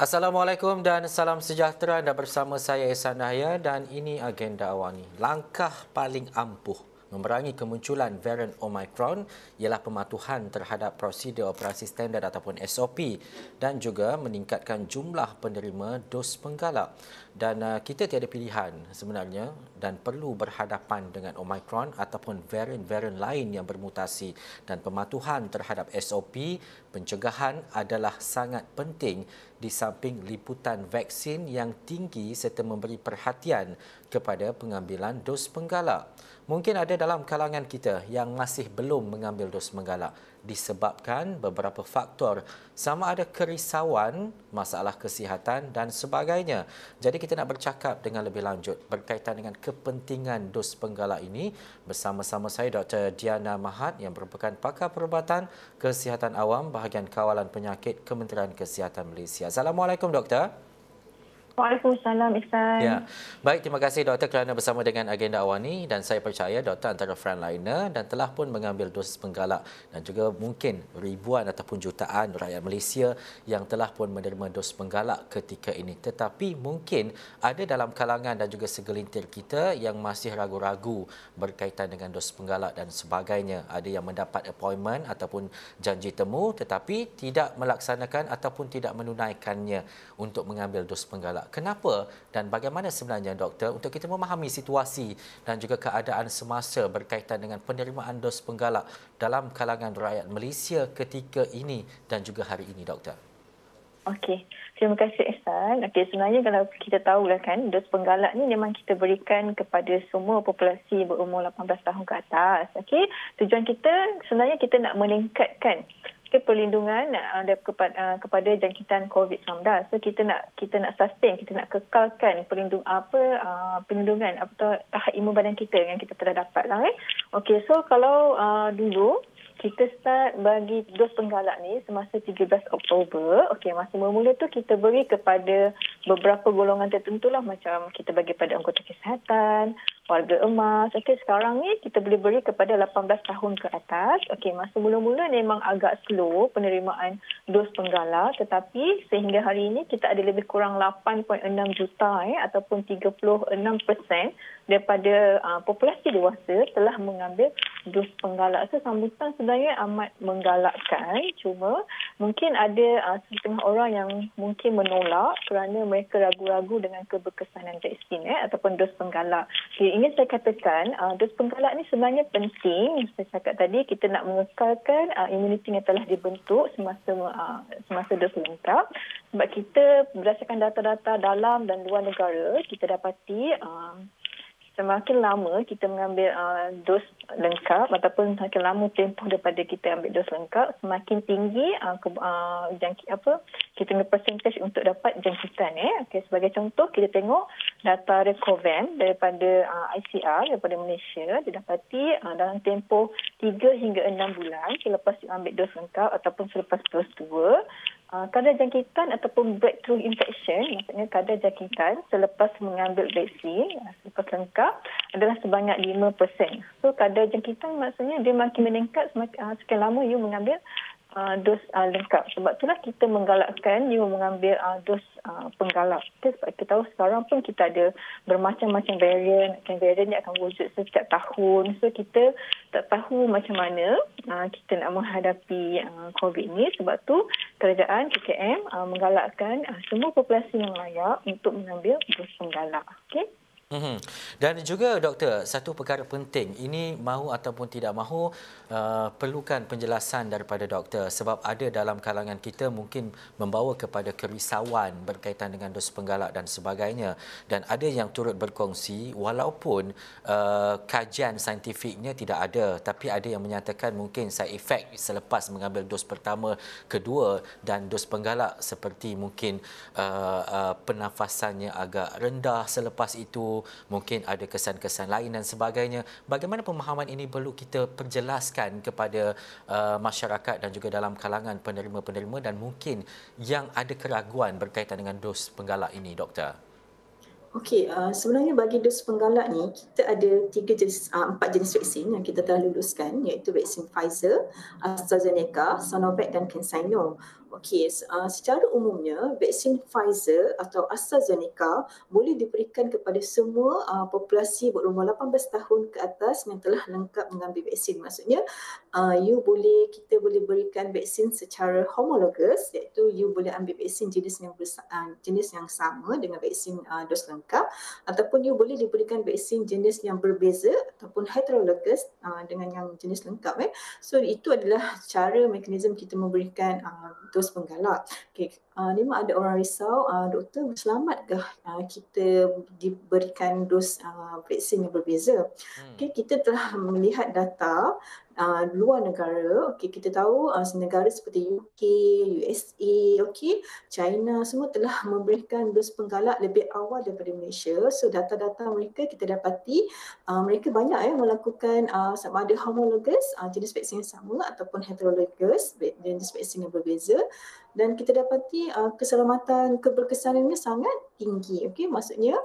Assalamualaikum dan salam sejahtera. Anda bersama saya Ehsan Dahya dan ini agenda awal ni. Langkah paling ampuh memerangi kemunculan varian Omicron ialah pematuhan terhadap prosedur operasi standard ataupun SOP dan juga meningkatkan jumlah penerima dos penggalak. Dan kita tiada pilihan sebenarnya dan perlu berhadapan dengan Omicron ataupun varian-varian lain yang bermutasi, dan pematuhan terhadap SOP pencegahan adalah sangat penting di samping liputan vaksin yang tinggi serta memberi perhatian kepada pengambilan dos penggalak. Mungkin ada dalam kalangan kita yang masih belum mengambil dos penggalak disebabkan beberapa faktor, sama ada kerisauan, masalah kesihatan dan sebagainya. Jadi kita nak bercakap dengan lebih lanjut berkaitan dengan kepentingan dos penggalak ini bersama-sama saya Dr. Diana Mahat yang merupakan pakar perubatan kesihatan awam bahagian kawalan penyakit Kementerian Kesihatan Malaysia. Assalamualaikum doktor. Waalaikumsalam, Ihsan. Ya, baik, terima kasih doktor kerana bersama dengan agenda awal ni, dan saya percaya doktor antara frontliner dan telah pun mengambil dos penggalak, dan juga mungkin ribuan ataupun jutaan rakyat Malaysia yang telah pun menerima dos penggalak ketika ini. Tetapi mungkin ada dalam kalangan dan juga segelintir kita yang masih ragu-ragu berkaitan dengan dos penggalak dan sebagainya. Ada yang mendapat appointment ataupun janji temu tetapi tidak melaksanakan ataupun tidak menunaikannya untuk mengambil dos penggalak. Kenapa dan bagaimana sebenarnya doktor untuk kita memahami situasi dan juga keadaan semasa berkaitan dengan penerimaan dos penggalak dalam kalangan rakyat Malaysia ketika ini dan juga hari ini doktor? Okey, terima kasih Ihsan. Okey, sebenarnya kalau kita tahulah kan, dos penggalak ni memang kita berikan kepada semua populasi berumur 18 tahun ke atas. Okey, tujuan kita sebenarnya kita nak meningkatkan perlindungan kepada jangkitan COVID-19. So kita nak sustain, kita nak kekalkan perlindungan tahap imun badan kita yang kita telah dapat lah. Okey, so kalau dulu kita start bagi dos penggalak ni semasa 13 Oktober. Okey, masa mula-mula tu kita beri kepada beberapa golongan tertentu lah, macam kita bagi pada anggota kesihatan, warga emas. Okey, sekarang ni kita boleh beri kepada 18 tahun ke atas. Okey, masa mula-mula memang agak slow penerimaan dos penggalak, tetapi sehingga hari ini kita ada lebih kurang 8.6 juta ataupun 36% daripada populasi dewasa telah mengambil dos penggalak. So sambutan sebenarnya amat menggalakkan, cuma mungkin ada setengah orang yang mungkin menolak kerana mereka ragu-ragu dengan keberkesanan vaksin ataupun dos penggalak. Okay, ingin saya katakan dos penggalak ni sebenarnya penting. Saya cakap tadi, kita nak mengekalkan imuniti yang telah dibentuk semasa dos lengkap, sebab kita berdasarkan data-data dalam dan luar negara kita dapati semakin lama kita mengambil dos lengkap ataupun semakin lama tempoh daripada kita ambil dos lengkap, semakin tinggi kita punya percentage untuk dapat jangkitan. Okay, sebagai contoh, kita tengok data Recovan daripada ICR daripada Malaysia, didapati dalam tempoh 3 hingga 6 bulan selepas ambil dos lengkap ataupun selepas dos 2, kadar jangkitan ataupun breakthrough infection, maksudnya kadar jangkitan selepas mengambil vaksin selepas lengkap adalah sebanyak 5%. So kadar jangkitan maksudnya dia makin meningkat sekian lama you mengambil dos lengkap. Sebab itulah kita menggalakkan you mengambil dos penggalak. Sebab kita tahu sekarang pun kita ada bermacam-macam varian. Varian ni akan wujud setiap tahun. So kita tak tahu macam mana kita nak menghadapi COVID ni. Sebab tu kerajaan KKM menggalakkan semua populasi yang layak untuk mengambil dos penggalak. Okey. Dan juga doktor, satu perkara penting ini, mahu ataupun tidak mahu perlukan penjelasan daripada doktor, sebab ada dalam kalangan kita mungkin membawa kepada kerisauan berkaitan dengan dos penggalak dan sebagainya, dan ada yang turut berkongsi walaupun kajian saintifiknya tidak ada, tapi ada yang menyatakan mungkin side effect selepas mengambil dos pertama, kedua dan dos penggalak seperti mungkin pernafasannya agak rendah selepas itu, mungkin ada kesan-kesan lain dan sebagainya. Bagaimana pemahaman ini perlu kita perjelaskan kepada masyarakat dan juga dalam kalangan penerima-penerima dan mungkin yang ada keraguan berkaitan dengan dos penggalak ini, doktor? Okey, sebenarnya bagi dos penggalak ni kita ada 4 jenis vaksin yang kita telah luluskan, iaitu vaksin Pfizer, AstraZeneca, Sinovac dan CanSino. Okey, secara umumnya vaksin Pfizer atau AstraZeneca boleh diberikan kepada semua populasi berumur 18 tahun ke atas yang telah lengkap mengambil vaksin. Maksudnya kita boleh berikan vaksin secara homologous, iaitu you boleh ambil vaksin jenis yang sama dengan vaksin dos lengkap, ataupun you boleh diberikan vaksin jenis yang berbeza ataupun heterologous dengan yang jenis lengkap. So itu adalah cara mekanisme kita memberikan dos penggalak. Okay. Memang ada orang risau, doktor, selamatkah kita diberikan dos vaksin yang berbeza? Okay, kita telah melihat data luar negara. Okay, kita tahu negara seperti UK, USA, okay, China semua telah memberikan dos penggalak lebih awal daripada Malaysia. So data-data mereka kita dapati mereka banyak melakukan sama ada homologous jenis vaksin yang sama ataupun heterologous jenis vaksin yang berbeza, dan kita dapati keselamatan keberkesanannya sangat tinggi. Okey, maksudnya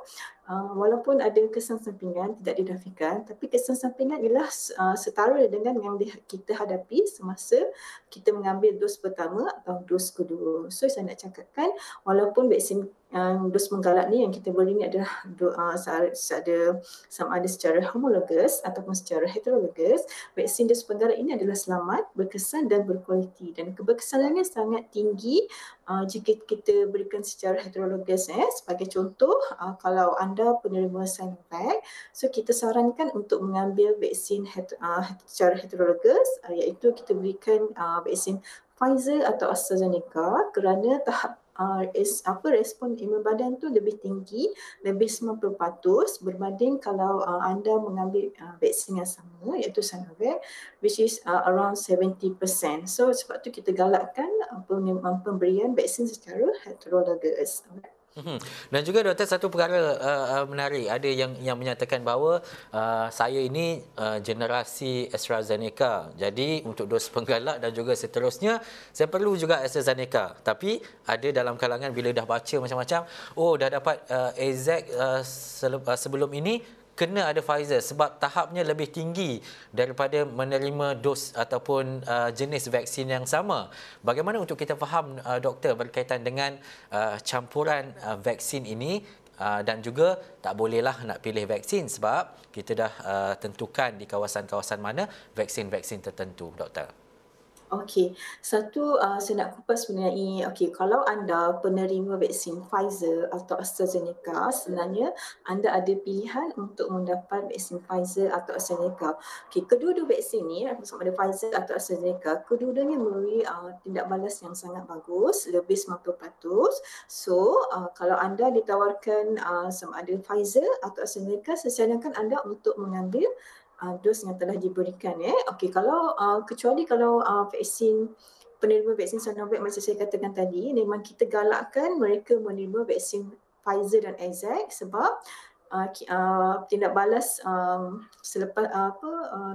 walaupun ada kesan sampingan tidak dinafikan, tapi kesan sampingan ialah setara dengan yang kita hadapi semasa kita mengambil dos pertama atau dos kedua. So saya nak cakapkan walaupun vaksin dos penggalak ni yang kita beri ni adalah sama ada secara homologous ataupun secara heterologous, vaksin dos penggalak ini adalah selamat, berkesan dan berkualiti, dan keberkesanannya sangat tinggi jika kita berikan secara heterologous. Sebagai contoh, kalau anda penerima Sinovac, so kita sarankan untuk mengambil vaksin secara heterologous, iaitu kita berikan vaksin Pfizer atau AstraZeneca kerana tahap respon imun badan tu lebih tinggi, lebih 90% berbanding kalau anda mengambil vaksin yang sama iaitu Sinovac, which is around 70%. So sebab tu kita galakkan pemberian vaksin secara heterologous. Dan juga doktor, satu perkara menarik, ada yang menyatakan bahawa saya ini generasi AstraZeneca, jadi untuk dos penggalak dan juga seterusnya saya perlu juga AstraZeneca. Tapi ada dalam kalangan bila dah baca macam-macam, dah dapat AZ sebelum ini kena ada Pfizer sebab tahapnya lebih tinggi daripada menerima dos ataupun jenis vaksin yang sama. Bagaimana untuk kita faham, doktor, berkaitan dengan campuran vaksin ini, dan juga tak bolehlah nak pilih vaksin sebab kita dah tentukan di kawasan-kawasan mana vaksin-vaksin tertentu, doktor. Okey, satu saya nak kupas mengenai, kalau anda penerima vaksin Pfizer atau AstraZeneca, sebenarnya anda ada pilihan untuk mendapat vaksin Pfizer atau AstraZeneca. Kedua-dua vaksin ni, sama ada Pfizer atau AstraZeneca, kedua-duanya memberi tindak balas yang sangat bagus, lebih 90%. So, kalau anda ditawarkan sama ada Pfizer atau AstraZeneca, saya sarankan anda untuk mengambil dos yang telah diberikan. Kalau kecuali kalau penerima vaksin Sinovac macam saya katakan tadi, memang kita galakkan mereka menerima vaksin Pfizer dan AZ sebab tindak balas selepas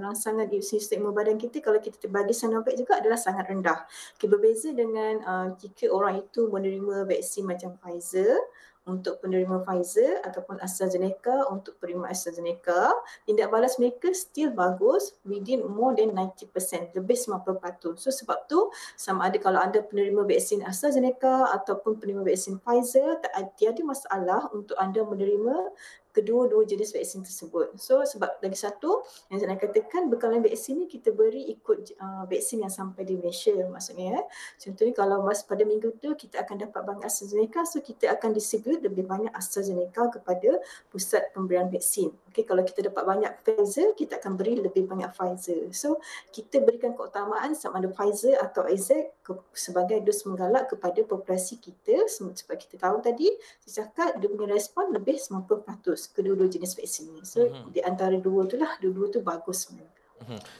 rangsangan sistem imun badan kita, kalau kita bagi Sinovac juga adalah sangat rendah. Berbeza dengan jika orang itu menerima vaksin macam Pfizer untuk penerima Pfizer ataupun AstraZeneca untuk penerima AstraZeneca, tindak balas mereka still bagus within more than 90%, lebih 90%. So sebab tu sama ada kalau anda penerima vaksin AstraZeneca ataupun penerima vaksin Pfizer, tiada masalah untuk anda menerima kedua-dua jenis vaksin tersebut. So sebab lagi satu yang saya nak katakan, bekalan vaksin ni kita beri ikut vaksin yang sampai di Malaysia, maksudnya contohnya kalau pada minggu tu kita akan dapat banyak AstraZeneca, so kita akan distribute lebih banyak AstraZeneca kepada pusat pemberian vaksin. Kalau kita dapat banyak Pfizer, kita akan beri lebih banyak Pfizer. So kita berikan keutamaan sama ada Pfizer atau AZ sebagai dos menggalak kepada populasi kita, sebab kita tahu tadi saya cakap dia punya respon lebih 90% kedua-dua jenis vaksin ni. So di antara dua tu bagus sebenarnya.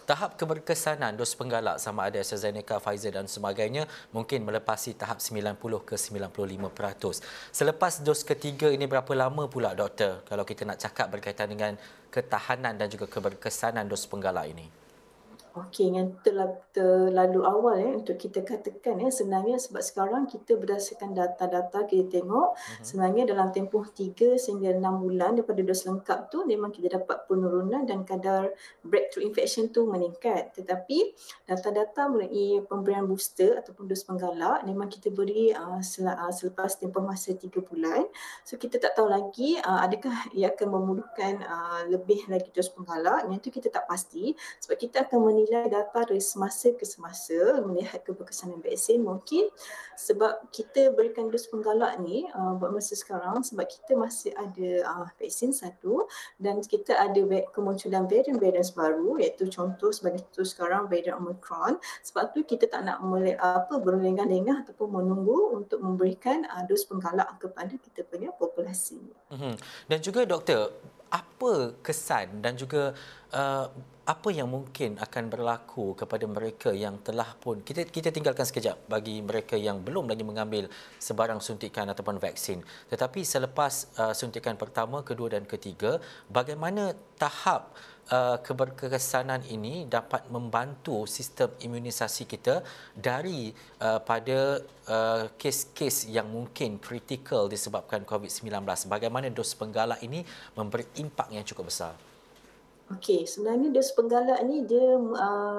Tahap keberkesanan dos penggalak sama ada AstraZeneca, Pfizer dan sebagainya mungkin melepasi tahap 90 ke 95%. Selepas dos ketiga ini berapa lama pula, doktor, kalau kita nak cakap berkaitan dengan ketahanan dan juga keberkesanan dos penggalak ini? Okey, yang terlalu awal untuk kita katakan sebenarnya sebab sekarang kita berdasarkan data-data kita tengok sebenarnya dalam tempoh 3 sehingga 6 bulan daripada dos lengkap tu memang kita dapat penurunan dan kadar breakthrough infection tu meningkat. Tetapi data-data mengenai pemberian booster ataupun dos penggalak memang kita beri selepas tempoh masa 3 bulan. So kita tak tahu lagi adakah ia akan memerlukan lebih lagi dos penggalak. Yang tu kita tak pasti sebab kita akan menilai data dari semasa ke semasa melihat keberkesanan vaksin. Mungkin sebab kita berikan dos penggalak ni buat masa sekarang sebab kita masih ada vaksin satu dan kita ada kemunculan varian-varian baru iaitu contoh sebagai contoh sekarang varian Omicron. Sebab tu kita tak nak berlengah-lengah ataupun menunggu untuk memberikan dos penggalak kepada kita punya populasi. Dan juga doktor, apa kesan dan juga apa yang mungkin akan berlaku kepada mereka yang telah pun kita tinggalkan sekejap bagi mereka yang belum lagi mengambil sebarang suntikan ataupun vaksin, tetapi selepas suntikan pertama, kedua dan ketiga, bagaimana tahap keberkesanan ini dapat membantu sistem imunisasi kita dari pada kes-kes yang mungkin kritikal disebabkan COVID-19. Bagaimana dos penggalak ini memberi impak yang cukup besar? Okey, sebenarnya dos penggalak ni dia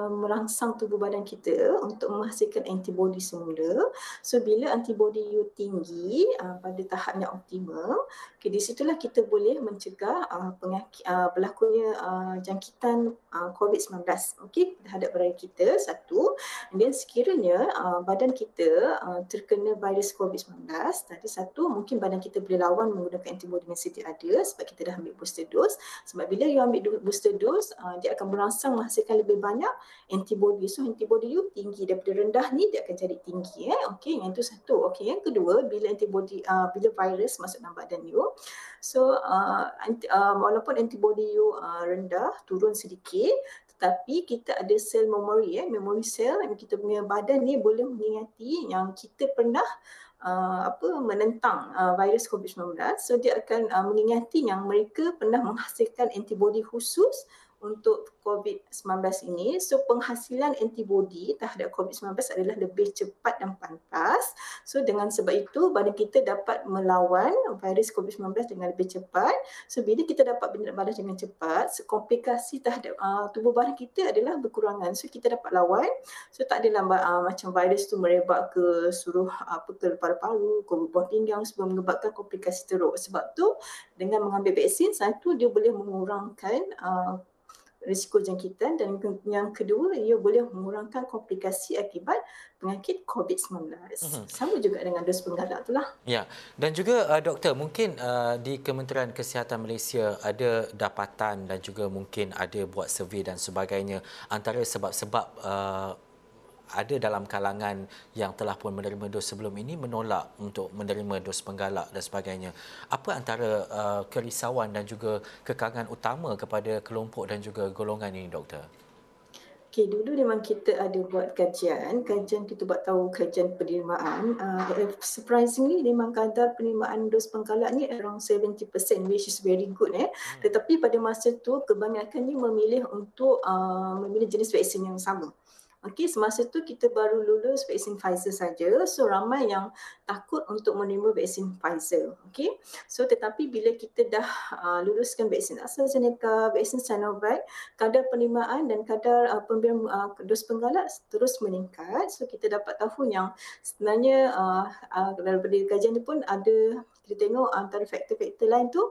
merangsang tubuh badan kita untuk menghasilkan antibodi semula. So bila antibodi you tinggi pada tahap yang optimum, di situlah kita boleh mencegah berlakunya jangkitan COVID-19 terhadap badan kita satu. Dan sekiranya badan kita terkena virus COVID-19, tadi satu mungkin badan kita boleh lawan menggunakan antibodi yang sedia ada sebab kita dah ambil booster dose. Sebab bila you ambil booster dose, dia akan merangsang menghasilkan lebih banyak antibodi. So antibodi you tinggi, daripada rendah ni dia akan jadi tinggi. Okey, yang itu satu. Okey, yang kedua, bila bila virus masuk dalam badan you, so walaupun antibodi you rendah, turun sedikit, tetapi kita ada sel memory, memory cell yang kita punya badan ni boleh mengingati yang kita pernah menentang virus COVID-19. So dia akan mengingati yang mereka pernah menghasilkan antibodi khusus untuk COVID-19 ini. So penghasilan antibodi terhadap COVID-19 adalah lebih cepat dan pantas. So dengan sebab itu badan kita dapat melawan virus COVID-19 dengan lebih cepat. So bila kita dapat balas dengan cepat, so, komplikasi terhadap tubuh badan kita adalah berkurangan. So kita dapat lawan. So tak adalah macam virus tu merebak ke ke paru-paru, ke buah pinggang sebelum menyebabkan komplikasi teruk. Sebab tu dengan mengambil vaksin, satu dia boleh mengurangkan risiko jangkitan dan yang kedua ia boleh mengurangkan komplikasi akibat penyakit COVID-19. Sama juga dengan dos penggalak itulah. Ya, dan juga doktor, mungkin di Kementerian Kesihatan Malaysia ada dapatan dan juga mungkin ada buat survey dan sebagainya antara sebab-sebab ada dalam kalangan yang telah pun menerima dos sebelum ini menolak untuk menerima dos penggalak dan sebagainya. Apa antara kerisauan dan juga kekangan utama kepada kelompok dan juga golongan ini, doktor? Okay, dulu memang kita ada buat kajian kita buat tahu kajian penerimaan. Surprisingly memang kadar penerimaan dos penggalak ni around 70%, which is very good. Tetapi pada masa tu kebanyakannya memilih untuk memilih jenis vaksin yang sama. Okey, semasa tu kita baru lulus vaksin Pfizer saja. So ramai yang takut untuk menerima vaksin Pfizer. Okey. So tetapi bila kita dah luluskan vaksin AstraZeneca, vaksin Sinovac, kadar penerimaan dan kadar pemberian dos penggalak terus meningkat. So kita dapat tahu yang sebenarnya daripada kajian ni pun ada, kita tengok antara faktor-faktor lain tu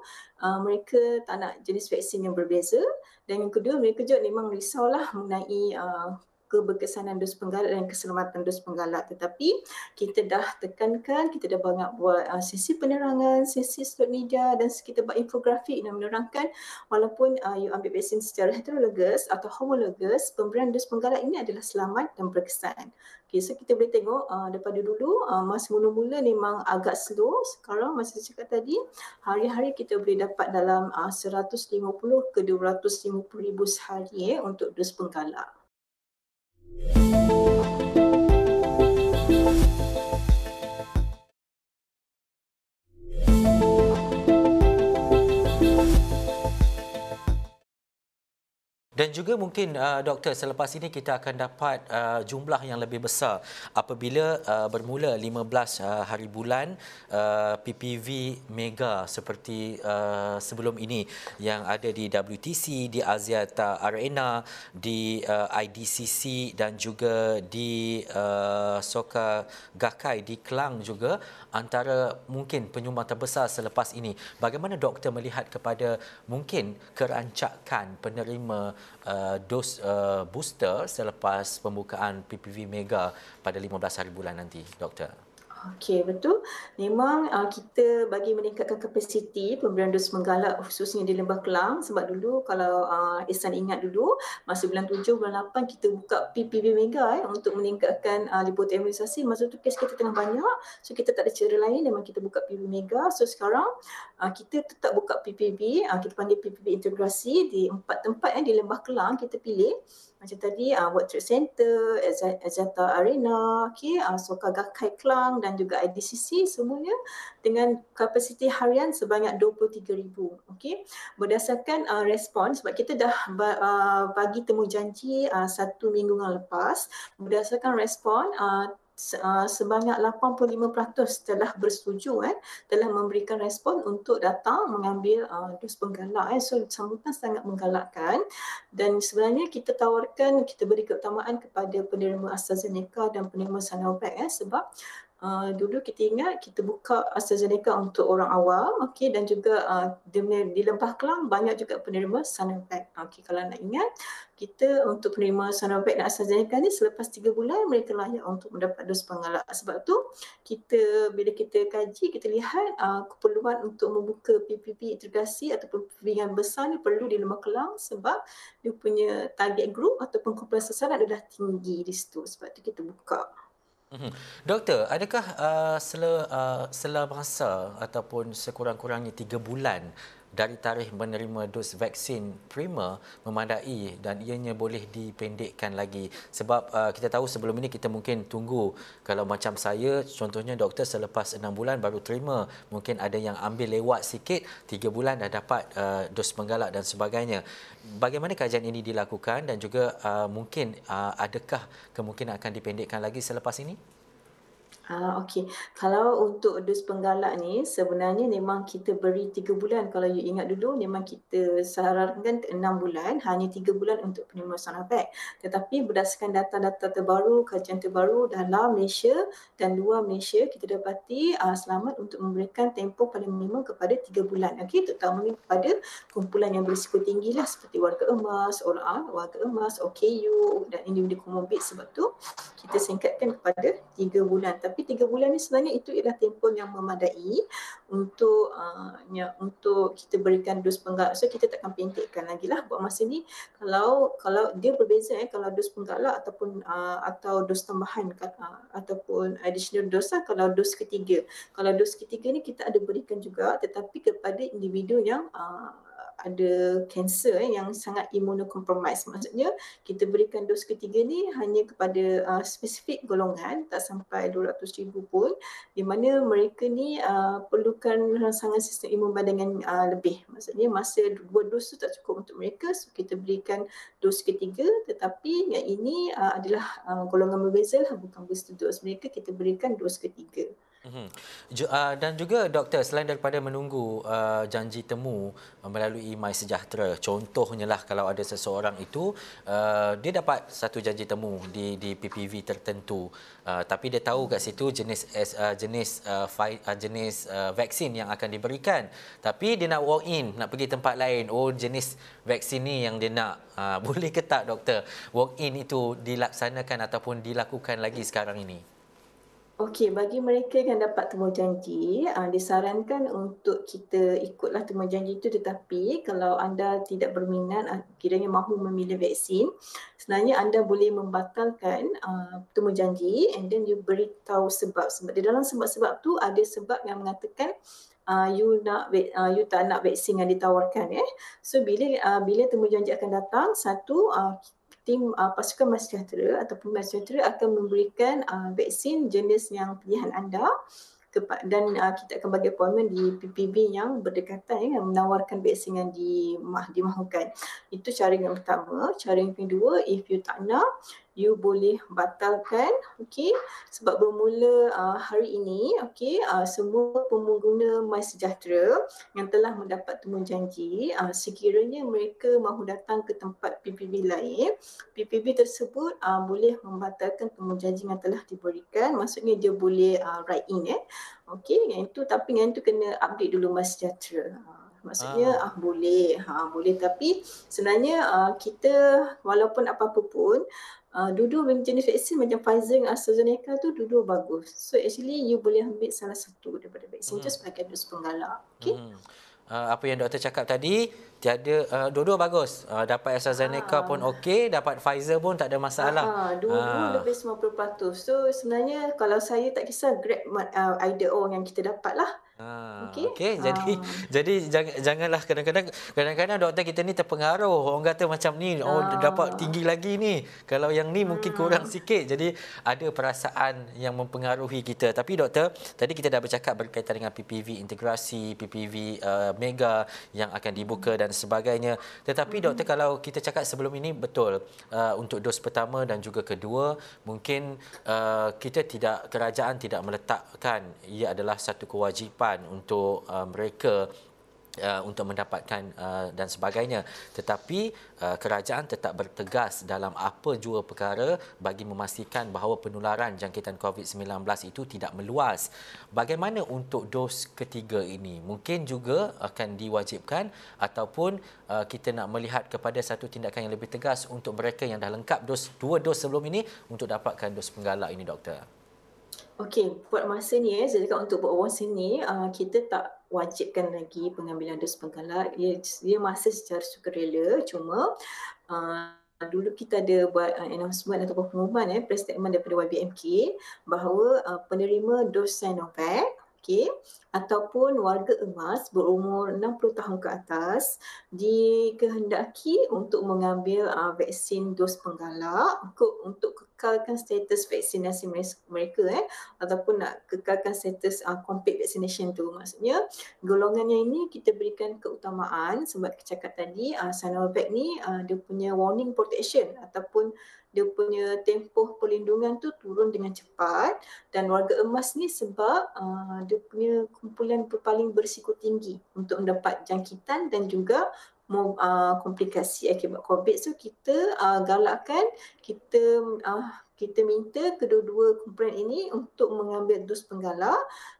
mereka tak nak jenis vaksin yang berbeza, dan yang kedua mereka juga memang risaulah mengenai keberkesanan dos penggalak dan keselamatan dos penggalak. Tetapi kita dah tekankan, kita dah banyak buat sesi penerangan, sesi social media dan kita buat infografik yang menerangkan walaupun you ambil vaksin secara heterologous atau homologous, pemberian dos penggalak ini adalah selamat dan berkesan. Okay, so kita boleh tengok daripada dulu masa mula-mula memang agak slow. Sekarang masa saya cakap tadi, hari-hari kita boleh dapat dalam 150 ke 250 ribu sehari untuk dos penggalak. Dan juga mungkin doktor, selepas ini kita akan dapat jumlah yang lebih besar apabila bermula 15 hari bulan PPV Mega seperti sebelum ini yang ada di WTC, di Axiata Arena, di IDCC dan juga di Soka Gakkai di Kelang juga, antara mungkin penyumbang terbesar selepas ini. Bagaimana doktor melihat kepada mungkin kerancakan penerima dos booster selepas pembukaan PPV Mega pada 15 hari bulan nanti, doktor? Okey, betul. Memang kita bagi meningkatkan kapasiti pemberian dos menggalak khususnya di Lembah Kelang, sebab dulu kalau Ihsan ingat dulu masa bulan 7, bulan 8 kita buka PPV Mega untuk meningkatkan liputan imunisasi. Masa tu kes kita tengah banyak, so kita tak ada cara lain, memang kita buka PPV Mega. So sekarang kita tetap buka PPV, kita panggil PPV integrasi di 4 tempat di Lembah Kelang kita pilih. Macam tadi World Trade Center, Axiata Arena, Soka Gakkai Kelang dan juga IDCC, semuanya dengan kapasiti harian sebanyak 23,000. Berdasarkan respon, sebab kita dah bagi temu janji 1 minggu yang lepas, berdasarkan respon sebanyak 85% telah bersetuju, telah memberikan respon untuk datang mengambil dos penggalak. So sambutan sangat menggalakkan, dan sebenarnya kita tawarkan, kita beri keutamaan kepada penerima AstraZeneca dan penerima Sinovac, sebab dulu kita ingat kita buka AstraZeneca untuk orang awam, dan juga di Lembah Kelang banyak juga penerima Sinovac. Kalau nak ingat, kita untuk penerima Sinovac dan AstraZeneca ni selepas 3 bulan mereka layak untuk mendapat dos penggalak. Sebab tu bila kita kaji, kita lihat keperluan untuk membuka PPP integrasi ataupun PPP yang besar ni perlu di Lembah Kelang, sebab dia punya target group ataupun kumpulan sasaran adalah tinggi di situ. Sebab tu kita buka. Doktor, adakah sela masa ataupun sekurang-kurangnya 3 bulan dari tarikh menerima dos vaksin prima memadai dan ianya boleh dipendekkan lagi? Sebab kita tahu sebelum ini kita mungkin tunggu, kalau macam saya contohnya doktor, selepas 6 bulan baru terima, mungkin ada yang ambil lewat sikit, 3 bulan dah dapat dos penggalak dan sebagainya. Bagaimana kajian ini dilakukan dan juga mungkin adakah kemungkinan akan dipendekkan lagi selepas ini? Okey. Kalau untuk dos penggalak ni sebenarnya memang kita beri 3 bulan. Kalau you ingat dulu memang kita sarankan 6 bulan, hanya 3 bulan untuk penerima Sinovac. Tetapi berdasarkan data-data terbaru, kajian terbaru dalam Malaysia dan luar Malaysia, kita dapati selamat untuk memberikan tempoh paling minimum kepada 3 bulan. Terutamanya kepada kumpulan yang berisiko tinggi lah, seperti warga emas, warga emas, OKU dan individu komorbid. Sebab tu kita singkatkan kepada 3 bulan. Tapi 3 bulan ni sebenarnya itu ialah tempoh yang memadai untuk kita berikan dos penggalak. So kita takkan pendekkan lagi lah buat masa ni. Kalau dia berbeza kalau dos penggalak ataupun atau dos tambahan ataupun additional dos lah, kalau dos ketiga. Kalau dos ketiga ni kita ada berikan juga, tetapi kepada individu yang ada kanser yang sangat immunocompromised. Maksudnya kita berikan dos ketiga ni hanya kepada spesifik golongan, tak sampai 200,000 pun, di mana mereka ni perlukan rangsangan sistem imun badan yang lebih. Maksudnya masa 2 dos tu tak cukup untuk mereka, so kita berikan dos ketiga. Tetapi yang ini adalah golongan berbeza lah, bukan booster dose. Mereka kita berikan dos ketiga. Dan juga doktor, selain daripada menunggu janji temu melalui MySejahtera, contohnya lah kalau ada seseorang itu dia dapat satu janji temu di PPV tertentu, tapi dia tahu kat situ jenis vaksin yang akan diberikan, tapi dia nak walk in, nak pergi tempat lain, jenis vaksin ni yang dia nak, boleh ke tak doktor walk in itu dilaksanakan ataupun dilakukan lagi sekarang ini? Okey, bagi mereka yang dapat temu janji, disarankan untuk kita ikutlah temu janji itu, tetapi kalau anda tidak berminat, kiranya mahu memilih vaksin, sebenarnya anda boleh membatalkan temu janji and then you beritahu sebab. Sebab di dalam sebab-sebab tu ada sebab yang mengatakan you tak nak vaksin yang ditawarkan. So bila temu janji akan datang, satu, tim pasukan MySejahtera ataupun MySejahtera akan memberikan vaksin jenis yang pilihan anda dan kita akan bagi appointment di PPB yang berdekatan yang menawarkan vaksin yang dimahukan. Itu cara yang pertama. Cara yang kedua, if you tak nak, you boleh batalkan, okey, sebab bermula hari ini, okey, semua pengguna MySejahtera yang telah mendapat temujanji, sekiranya mereka mahu datang ke tempat PPB lain, PPB tersebut boleh membatalkan temujanji yang telah diberikan, maksudnya dia boleh write in, okey, yang itu, tapi yang itu kena update dulu MySejahtera. Maksudnya boleh, tapi sebenarnya kita walaupun apa-apa pun, dua-dua jenis vaksin macam Pfizer dan AstraZeneca tu dua-dua bagus. So actually you boleh ambil salah satu daripada vaksin tu sebagai dos penggalak. Okay? Apa yang doktor cakap tadi, tiada dua-dua bagus. Dapat AstraZeneca pun okey, dapat Pfizer pun tak ada masalah. Dua-dua lebih 50%. So sebenarnya kalau saya tak kisah grab either or yang kita dapat lah. Okey. Jadi janganlah kadang-kadang doktor kita ni terpengaruh. Orang kata macam ni, dapat tinggi lagi ni. Kalau yang ni mungkin kurang sikit. Jadi ada perasaan yang mempengaruhi kita. Tapi doktor, tadi kita dah bercakap berkaitan dengan PPV integrasi, PPV mega yang akan dibuka dan sebagainya. Tetapi doktor, kalau kita cakap sebelum ini betul, untuk dos pertama dan juga kedua, mungkin kerajaan tidak meletakkan ia adalah satu kewajipan untuk mereka untuk mendapatkan dan sebagainya, tetapi kerajaan tetap bertegas dalam apa jua perkara bagi memastikan bahawa penularan jangkitan COVID-19 itu tidak meluas. Bagaimana untuk dos ketiga ini? Mungkin juga akan diwajibkan ataupun kita nak melihat kepada satu tindakan yang lebih tegas untuk mereka yang dah lengkap dua dos sebelum ini untuk dapatkan dos penggalak ini, doktor. Okey, buat masa ni saya cakap untuk buat masa ni kita tak wajibkan lagi pengambilan dos penggalak. Dia masih secara sukarela, cuma dulu kita ada buat announcement ataupun pengumuman press statement daripada YBMK bahawa penerima dos Sinovac ataupun warga emas berumur 60 tahun ke atas dikehendaki untuk mengambil vaksin dos penggalak untuk kekalkan status vaksinasi mereka ataupun nak kekalkan status complete vaccination tu. Maksudnya golongannya ini kita berikan keutamaan sebab kita cakap tadi Sinovac ni dia punya warning protection ataupun dia punya tempoh perlindungan tu turun dengan cepat, dan warga emas ni sebab dia punya kumpulan paling berisiko tinggi untuk mendapat jangkitan dan juga komplikasi akibat COVID. So kita galakkan, kita minta kedua-dua kumpulan ini untuk mengambil dos penggalak,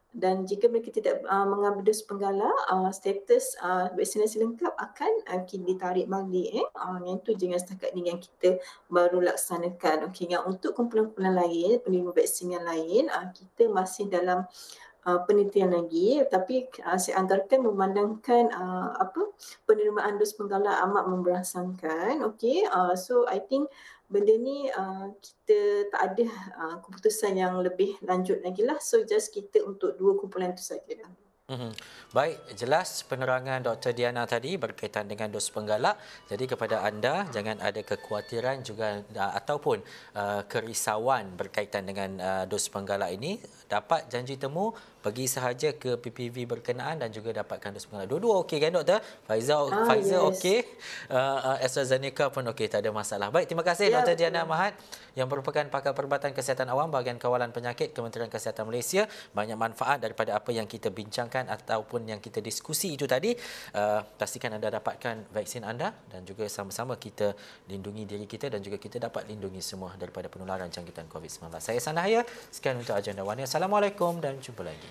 dan jika mereka tidak mengambil dos penggalak, status vaksinasi lengkap akan ditarik balik. Yang itu jangan setakat ni yang kita baru laksanakan. Okey, yang untuk kumpulan-kumpulan lain, penerima vaksin yang lain, kita masih dalam penelitian lagi, tapi saya anggarkan memandangkan penerimaan dos penggalak amat memberangsangkan. Okey, so I think benda ni kita tak ada keputusan yang lebih lanjut lagi lah. So just kita untuk dua kumpulan itu saja dah. Baik, jelas penerangan Dr. Diana tadi berkaitan dengan dos penggalak. Jadi kepada anda, jangan ada kekhawatiran juga ataupun kerisauan berkaitan dengan dos penggalak ini. Dapat janji temu, pergi sahaja ke PPV berkenaan dan juga dapatkan dos penggalak. Dua-dua okey kan, doktor? Pfizer okey, AstraZeneca pun okey, tak ada masalah. Baik, terima kasih Dr. Diana Mahat yang merupakan pakar Perubatan Kesihatan Awam bahagian Kawalan Penyakit Kementerian Kesihatan Malaysia. Banyak manfaat daripada apa yang kita bincangkan ataupun yang kita diskusi itu tadi. Pastikan anda dapatkan vaksin anda dan juga sama-sama kita lindungi diri kita dan juga kita dapat lindungi semua daripada penularan jangkitan COVID-19. Saya Sanahaya, sekian untuk Agenda Wani. Assalamualaikum dan jumpa lagi.